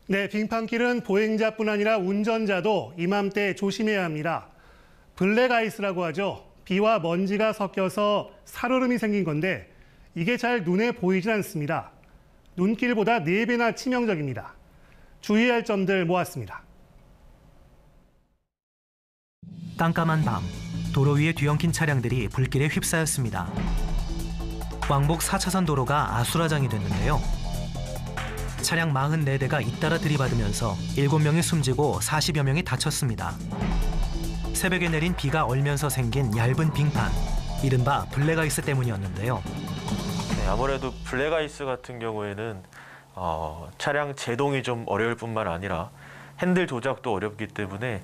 네, 빙판길은 보행자뿐 아니라 운전자도 이맘때 조심해야 합니다. 블랙아이스라고 하죠. 비와 먼지가 섞여서 살얼음이 생긴 건데 이게 잘 눈에 보이진 않습니다. 눈길보다 4배나 치명적입니다. 주의할 점들 모았습니다. 깜깜한 밤, 도로 위에 뒤엉킨 차량들이 불길에 휩싸였습니다. 왕복 4차선 도로가 아수라장이 됐는데요. 차량 44대가 잇따라 들이받으면서 7명이 숨지고 40여 명이 다쳤습니다. 새벽에 내린 비가 얼면서 생긴 얇은 빙판, 이른바 블랙아이스 때문이었는데요. 네, 아무래도 블랙아이스 같은 경우에는 차량 제동이 좀 어려울 뿐만 아니라 핸들 조작도 어렵기 때문에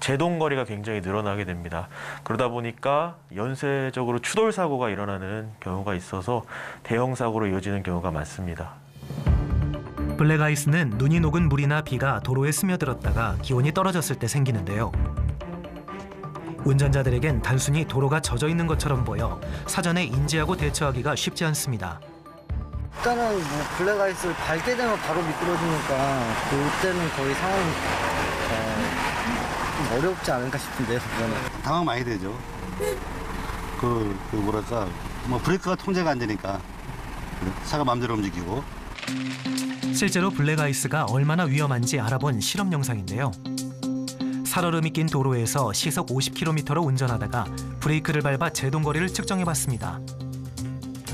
제동 거리가 굉장히 늘어나게 됩니다. 그러다 보니까 연쇄적으로 추돌 사고가 일어나는 경우가 있어서 대형 사고로 이어지는 경우가 많습니다. 블랙아이스는 눈이 녹은 물이나 비가 도로에 스며들었다가 기온이 떨어졌을 때 생기는데요. 운전자들에겐 단순히 도로가 젖어 있는 것처럼 보여 사전에 인지하고 대처하기가 쉽지 않습니다. 일단은 블랙아이스를 밟게 되면 바로 미끄러지니까 그때는 거의 상황이 좀 어렵지 않을까 싶은데요. 당황 많이 되죠. 브레이크가 통제가 안 되니까 차가 마음대로 움직이고. 실제로 블랙아이스가 얼마나 위험한지 알아본 실험 영상인데요. 살얼음이 낀 도로에서 시속 50km로 운전하다가 브레이크를 밟아 제동거리를 측정해봤습니다.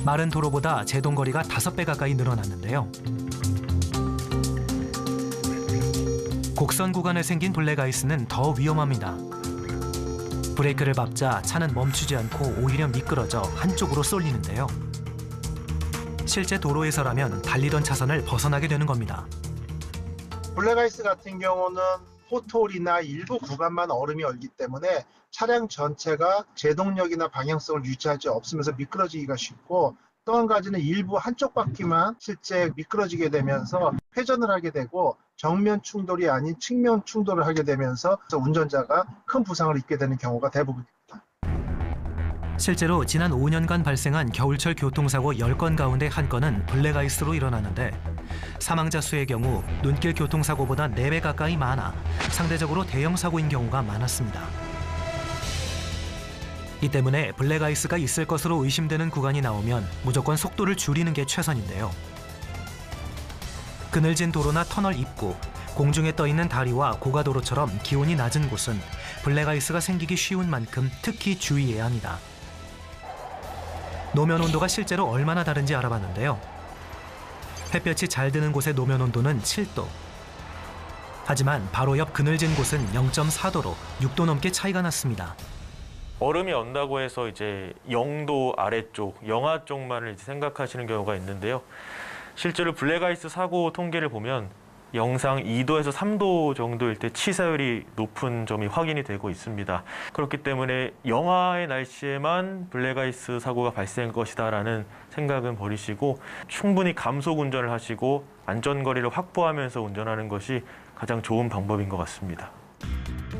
마른 도로보다 제동거리가 5배 가까이 늘어났는데요. 곡선 구간에 생긴 블랙아이스는 더 위험합니다. 브레이크를 밟자 차는 멈추지 않고 오히려 미끄러져 한쪽으로 쏠리는데요. 실제 도로에서라면 달리던 차선을 벗어나게 되는 겁니다. 블랙아이스 같은 경우는 포토홀이나 일부 구간만 얼음이 얼기 때문에 차량 전체가 제동력이나 방향성을 유지할 수 없으면서 미끄러지기가 쉽고, 또 한 가지는 일부 한쪽 바퀴만 실제 미끄러지게 되면서 회전을 하게 되고 정면 충돌이 아닌 측면 충돌을 하게 되면서 운전자가 큰 부상을 입게 되는 경우가 대부분입니다. 실제로 지난 5년간 발생한 겨울철 교통사고 10건 가운데 1건은 블랙아이스로 일어나는데 사망자 수의 경우 눈길 교통사고보다 4배 가까이 많아 상대적으로 대형 사고인 경우가 많았습니다. 이 때문에 블랙아이스가 있을 것으로 의심되는 구간이 나오면 무조건 속도를 줄이는 게 최선인데요. 그늘진 도로나 터널 입구, 공중에 떠있는 다리와 고가도로처럼 기온이 낮은 곳은 블랙아이스가 생기기 쉬운 만큼 특히 주의해야 합니다. 노면 온도가 실제로 얼마나 다른지 알아봤는데요. 햇볕이 잘 드는 곳의 노면 온도는 7도. 하지만 바로 옆 그늘진 곳은 0.4도로 6도 넘게 차이가 났습니다. 얼음이 언다고 해서 이제 0도 아래쪽, 영하 쪽만을 생각하시는 경우가 있는데요. 실제로 블랙아이스 사고 통계를 보면 영상 2도에서 3도 정도일 때 치사율이 높은 점이 확인이 되고 있습니다. 그렇기 때문에 영하의 날씨에만 블랙아이스 사고가 발생할 것이다라는 생각은 버리시고 충분히 감속 운전을 하시고 안전거리를 확보하면서 운전하는 것이 가장 좋은 방법인 것 같습니다.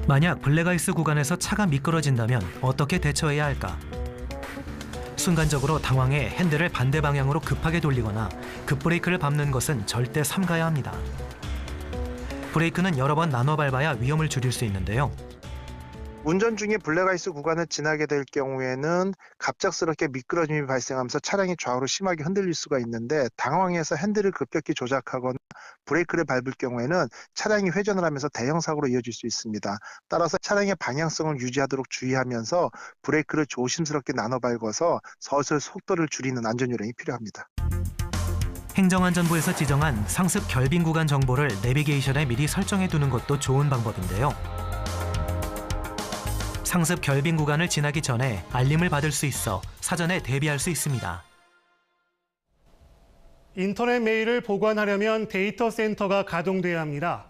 만약 블랙아이스 구간에서 차가 미끄러진다면 어떻게 대처해야 할까? 순간적으로 당황해 핸들을 반대 방향으로 급하게 돌리거나 급브레이크를 밟는 것은 절대 삼가야 합니다. 브레이크는 여러 번 나눠 밟아야 위험을 줄일 수 있는데요. 운전 중에 블랙아이스 구간을 지나게 될 경우에는 갑작스럽게 미끄러짐이 발생하면서 차량이 좌우로 심하게 흔들릴 수가 있는데, 당황해서 핸들을 급격히 조작하거나 브레이크를 밟을 경우에는 차량이 회전을 하면서 대형 사고로 이어질 수 있습니다. 따라서 차량의 방향성을 유지하도록 주의하면서 브레이크를 조심스럽게 나눠 밟아서 서서히 속도를 줄이는 안전요령이 필요합니다. 행정안전부에서 지정한 상습 결빙 구간 정보를 내비게이션에 미리 설정해 두는 것도 좋은 방법인데요. 상습 결빙 구간을 지나기 전에 알림을 받을 수 있어 사전에 대비할 수 있습니다. 인터넷 메일을 보관하려면 데이터 센터가 가동돼야 합니다.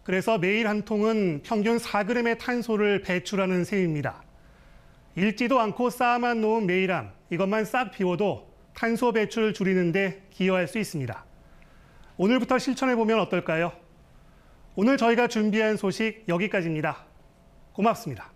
그래서 메일 한 통은 평균 4g의 탄소를 배출하는 셈입니다. 읽지도 않고 쌓아만 놓은 메일함, 이것만 싹 비워도 탄소 배출을 줄이는 데 기여할 수 있습니다. 오늘부터 실천해보면 어떨까요? 오늘 저희가 준비한 소식 여기까지입니다. 고맙습니다.